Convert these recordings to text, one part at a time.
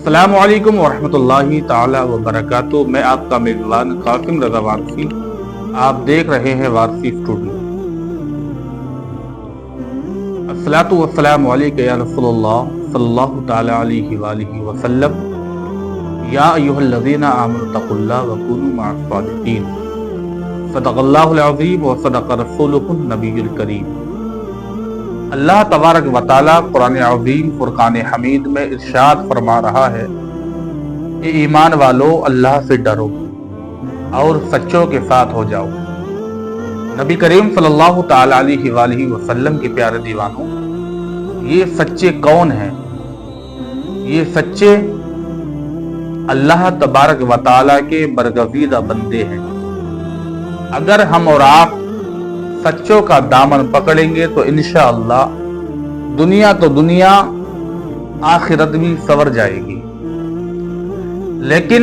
السلام علیکم ورحمۃ تعالی وبرکاتہ۔ میں آپ کا میزبان قاسم رضا وارثی، آپ دیکھ رہے ہیں وارثی اسٹوڈیو۔ الصلاۃ والسلام علیک یا رسول اللہ صلی اللہ تعالی علیہ وآلہ وسلم۔ یا ایھا الذین آمنوا اتقوا اللہ وکونوا مع الصادقین۔ صدق اللہ العظیم وصدق رسولہ النبی الکریم۔ اللہ تبارک و تعالیٰ قرآن عظیم فرقان حمید میں ارشاد فرما رہا ہے کہ ایمان والو اللہ سے ڈرو اور سچوں کے ساتھ ہو جاؤ۔ نبی کریم صلی اللہ تعالی علیہ وآلہ وسلم کے پیارے دیوانوں، یہ سچے کون ہیں؟ یہ سچے اللہ تبارک و تعالیٰ کے برگزیدہ بندے ہیں۔ اگر ہم اور آپ سچوں کا دامن پکڑیں گے تو انشاءاللہ دنیا تو دنیا، آخرت بھی سنور جائے گی۔ لیکن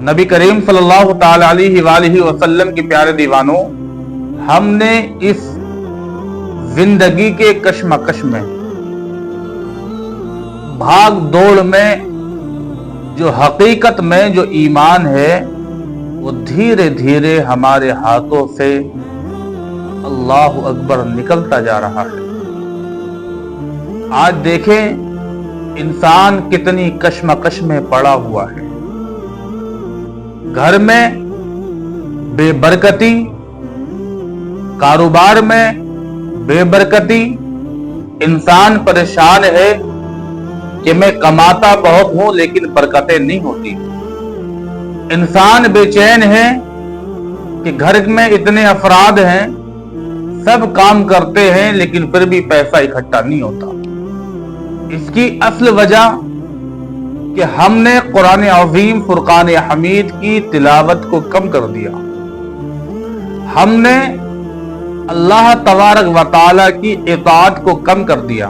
نبی کریم صلی اللہ تعالی علیہ وآلہ وسلم کے پیارے دیوانوں، ہم نے اس زندگی کے کشمکش میں، بھاگ دوڑ میں، جو حقیقت میں جو ایمان ہے وہ دھیرے دھیرے ہمارے ہاتھوں سے اللہ اکبر نکلتا جا رہا ہے۔ آج دیکھیں انسان کتنی کشمکش میں پڑا ہوا ہے۔ گھر میں بے برکتی، کاروبار میں بے برکتی، انسان پریشان ہے کہ میں کماتا بہت ہوں لیکن برکتیں نہیں ہوتی۔ انسان بے چین ہے کہ گھر میں اتنے افراد ہیں، سب کام کرتے ہیں لیکن پھر بھی پیسہ اکٹھا نہیں ہوتا۔ اس کی اصل وجہ کہ ہم نے قرآن عظیم فرقان حمید کی تلاوت کو کم کر دیا، ہم نے اللہ تبارک و تعالی کی اطاعت کو کم کر دیا،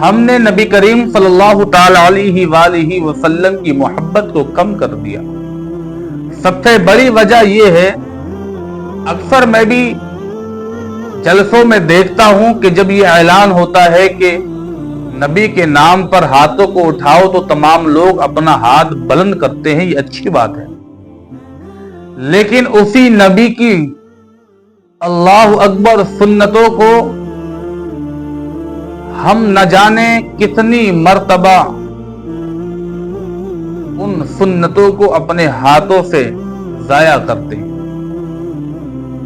ہم نے نبی کریم صلی اللہ تعالی علیہ وآلہ وسلم کی محبت کو کم کر دیا۔ سب سے بڑی وجہ یہ ہے، اکثر میں بھی جلسوں میں دیکھتا ہوں کہ جب یہ اعلان ہوتا ہے کہ نبی کے نام پر ہاتھوں کو اٹھاؤ تو تمام لوگ اپنا ہاتھ بلند کرتے ہیں، یہ اچھی بات ہے۔ لیکن اسی نبی کی اللہ اکبر سنتوں کو ہم نہ جانے کتنی مرتبہ ان سنتوں کو اپنے ہاتھوں سے ضائع کرتے ہیں۔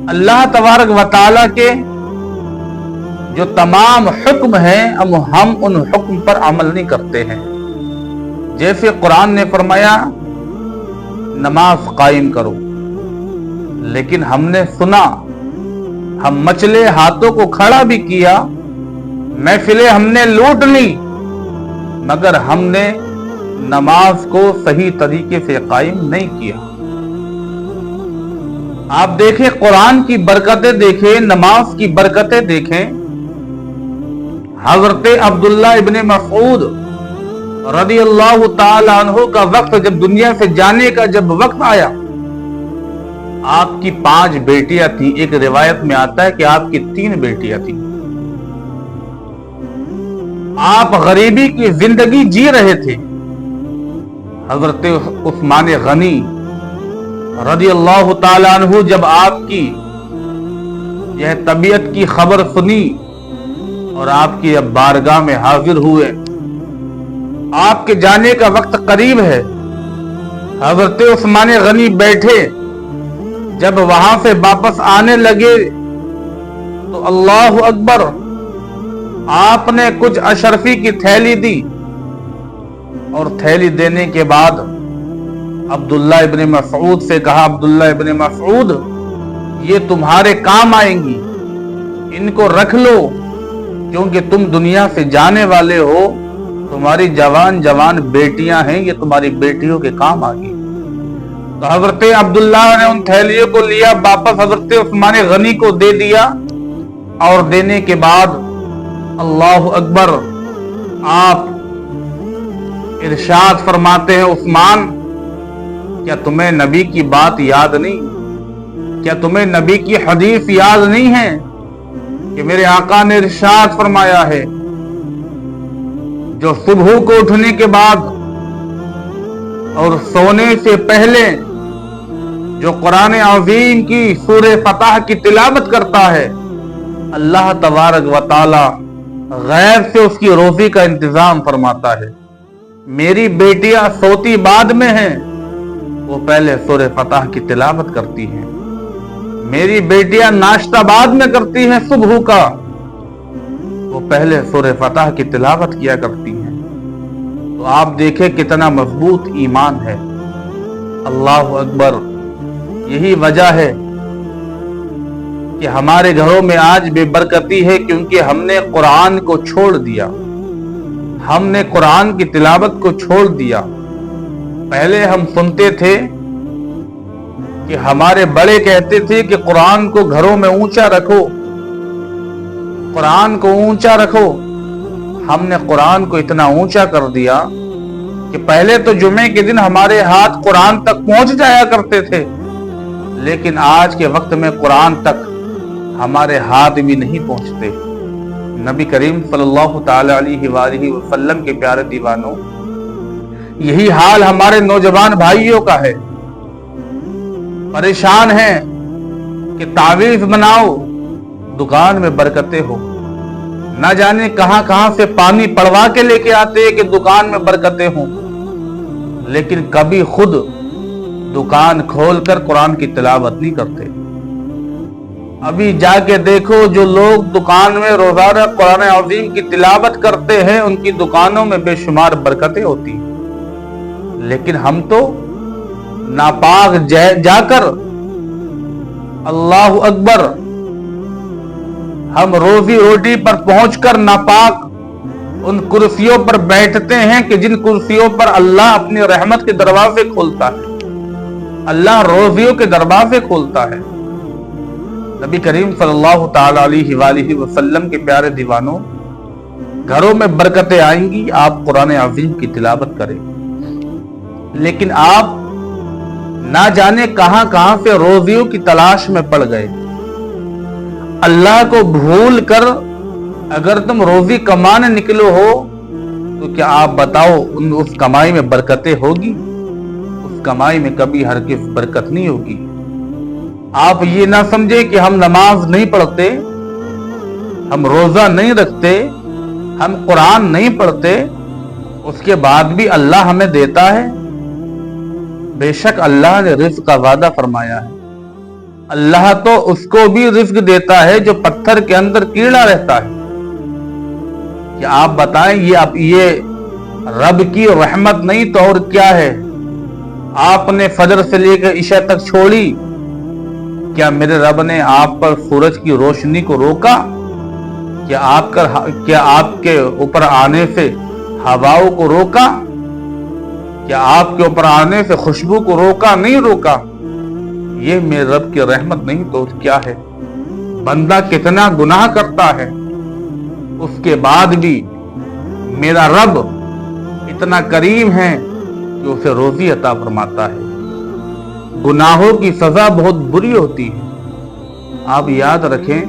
اللہ تبارک و تعالیٰ کے جو تمام حکم ہیں ہم ان حکم پر عمل نہیں کرتے ہیں۔ جیسے قرآن نے فرمایا نماز قائم کرو، لیکن ہم نے سنا، ہم مچلے ہاتھوں کو کھڑا بھی کیا، محفلیں ہم نے لوٹ لی، مگر ہم نے نماز کو صحیح طریقے سے قائم نہیں کیا۔ آپ دیکھیں قرآن کی برکتیں دیکھیں، نماز کی برکتیں دیکھیں۔ حضرت عبداللہ ابن مسعود رضی اللہ تعالی عنہ کا وقت جب دنیا سے جانے کا جب وقت آیا، آپ کی 5 بیٹیاں تھیں، ایک روایت میں آتا ہے کہ آپ کی 3 بیٹیاں تھیں۔ آپ غریبی کی زندگی جی رہے تھے۔ حضرت عثمان غنی رضی اللہ تعالی عنہ جب آپ کی یہ طبیعت کی خبر سنی اور آپ کی اب بارگاہ میں حاضر ہوئے، آپ کے جانے کا وقت قریب ہے، حضرت عثمان غنی بیٹھے، جب وہاں سے واپس آنے لگے تو اللہ اکبر، آپ نے کچھ اشرفی کی تھیلی دی، اور تھیلی دینے کے بعد عبداللہ ابن مسعود سے کہا، عبداللہ ابن مسعود یہ تمہارے کام آئیں گی، ان کو رکھ لو، کیونکہ تم دنیا سے جانے والے ہو، تمہاری جوان بیٹیاں ہیں، یہ تمہاری بیٹیوں کے کام آ گئی۔ تو حضرت عبداللہ نے ان تھیلیوں کو لیا، واپس حضرت عثمان غنی کو دے دیا، اور دینے کے بعد اللہ اکبر، آپ ارشاد فرماتے ہیں، عثمان کیا تمہیں نبی کی بات یاد نہیں؟ کیا تمہیں نبی کی حدیث یاد نہیں ہے کہ میرے آقا نے ارشاد فرمایا ہے جو صبح کو اٹھنے کے بعد اور سونے سے پہلے جو قرآن عظیم کی سورہ فتح کی تلاوت کرتا ہے، اللہ تبارک و تعالی غیب سے اس کی روزی کا انتظام فرماتا ہے۔ میری بیٹیاں سوتی بعد میں ہیں، وہ پہلے سورہ فتح کی تلاوت کرتی ہیں۔ میری بیٹیاں ناشتہ بعد میں کرتی ہیں صبح کا، وہ پہلے سورہ فتح کی تلاوت کیا کرتی ہیں۔ تو آپ دیکھیں کتنا مضبوط ایمان ہے۔ اللہ اکبر۔ یہی وجہ ہے کہ ہمارے گھروں میں آج بے برکتی ہے، کیونکہ ہم نے قرآن کو چھوڑ دیا، ہم نے قرآن کی تلاوت کو چھوڑ دیا۔ پہلے ہم سنتے تھے کہ ہمارے بڑے کہتے تھے کہ قرآن کو گھروں میں اونچا رکھو، قرآن کو اونچا رکھو۔ ہم نے قرآن کو اتنا اونچا کر دیا کہ پہلے تو جمعے کے دن ہمارے ہاتھ قرآن تک پہنچ جایا کرتے تھے، لیکن آج کے وقت میں قرآن تک ہمارے ہاتھ بھی نہیں پہنچتے۔ نبی کریم صلی اللہ تعالی علیہ وآلہ وسلم کے پیارے دیوانوں، یہی حال ہمارے نوجوان بھائیوں کا ہے۔ پریشان ہیں کہ تعویذ بناؤ، دکان میں برکتیں ہو۔ نہ جانے کہاں کہاں سے پانی پڑوا کے لے کے آتے ہیں کہ دکان میں برکتیں ہوں، لیکن کبھی خود دکان کھول کر قرآن کی تلاوت نہیں کرتے۔ ابھی جا کے دیکھو، جو لوگ دکان میں روزانہ قرآن عظیم کی تلاوت کرتے ہیں، ان کی دکانوں میں بے شمار برکتیں ہوتی ہیں، لیکن ہم تو ناپاک جا کر، اللہ اکبر، ہم روزی روٹی پر پہنچ کر ناپاک ان کرسیوں پر بیٹھتے ہیں کہ جن کرسیوں پر اللہ اپنی رحمت کے دروازے کھولتا ہے، اللہ روزیوں کے دروازے کھولتا ہے۔ نبی کریم صلی اللہ تعالی علیہ وآلہ وسلم کے پیارے دیوانوں، گھروں میں برکتیں آئیں گی، آپ قرآن عظیم کی تلاوت کریں، لیکن آپ نہ جانے کہاں کہاں سے روزیوں کی تلاش میں پڑ گئے۔ اللہ کو بھول کر اگر تم روزی کمانے نکلو ہو تو کیا آپ بتاؤ اس کمائی میں برکتیں ہوگی؟ اس کمائی میں کبھی ہرگز برکت نہیں ہوگی۔ آپ یہ نہ سمجھے کہ ہم نماز نہیں پڑھتے، ہم روزہ نہیں رکھتے، ہم قرآن نہیں پڑھتے، اس کے بعد بھی اللہ ہمیں دیتا ہے۔ بے شک اللہ نے رزق کا وعدہ فرمایا ہے۔ اللہ تو اس کو بھی رزق دیتا ہے جو پتھر کے اندر کیڑا رہتا ہے۔ کیا آپ بتائیں یہ رب کی رحمت نہیں تو اور کیا ہے؟ آپ نے فجر سے لے کر عشاء تک چھوڑی، کیا میرے رب نے آپ پر سورج کی روشنی کو روکا؟ کیا آپ کے اوپر آنے سے ہواؤں کو روکا؟ کیا آپ کے اوپر آنے سے خوشبو کو روکا؟ نہیں روکا۔ یہ میرے رب کی رحمت نہیں تو کیا ہے؟ بندہ کتنا گناہ کرتا ہے، اس کے بعد بھی میرا رب اتنا کریم ہے کہ اسے روزی عطا فرماتا ہے۔ گناہوں کی سزا بہت بری ہوتی ہے۔ آپ یاد رکھیں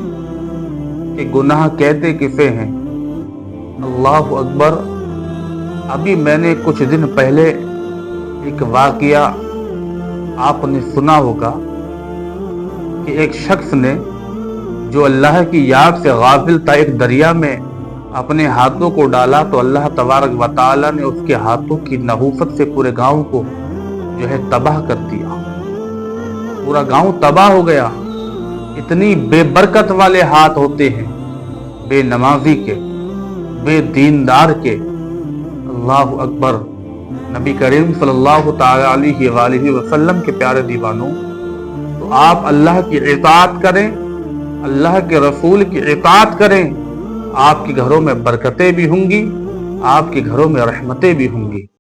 کہ گناہ کہتے کسے ہیں؟ اللہ اکبر۔ ابھی میں نے کچھ دن پہلے ایک واقعہ آپ نے سنا ہوگا کہ ایک شخص نے جو اللہ کی یاد سے غافل تھا، ایک دریا میں اپنے ہاتھوں کو ڈالا تو اللہ تبارک و تعالی نے اس کے ہاتھوں کی نحوست سے پورے گاؤں کو جو ہے تباہ کر دیا۔ پورا گاؤں تباہ ہو گیا۔ اتنی بے برکت والے ہاتھ ہوتے ہیں بے نمازی کے، بے دیندار کے۔ اللہ اکبر۔ نبی کریم صلی اللہ تعالی علیہ وآلہ وسلم کے پیارے دیوانوں، تو آپ اللہ کی اطاعت کریں، اللہ کے رسول کی اطاعت کریں، آپ کے گھروں میں برکتیں بھی ہوں گی، آپ کے گھروں میں رحمتیں بھی ہوں گی۔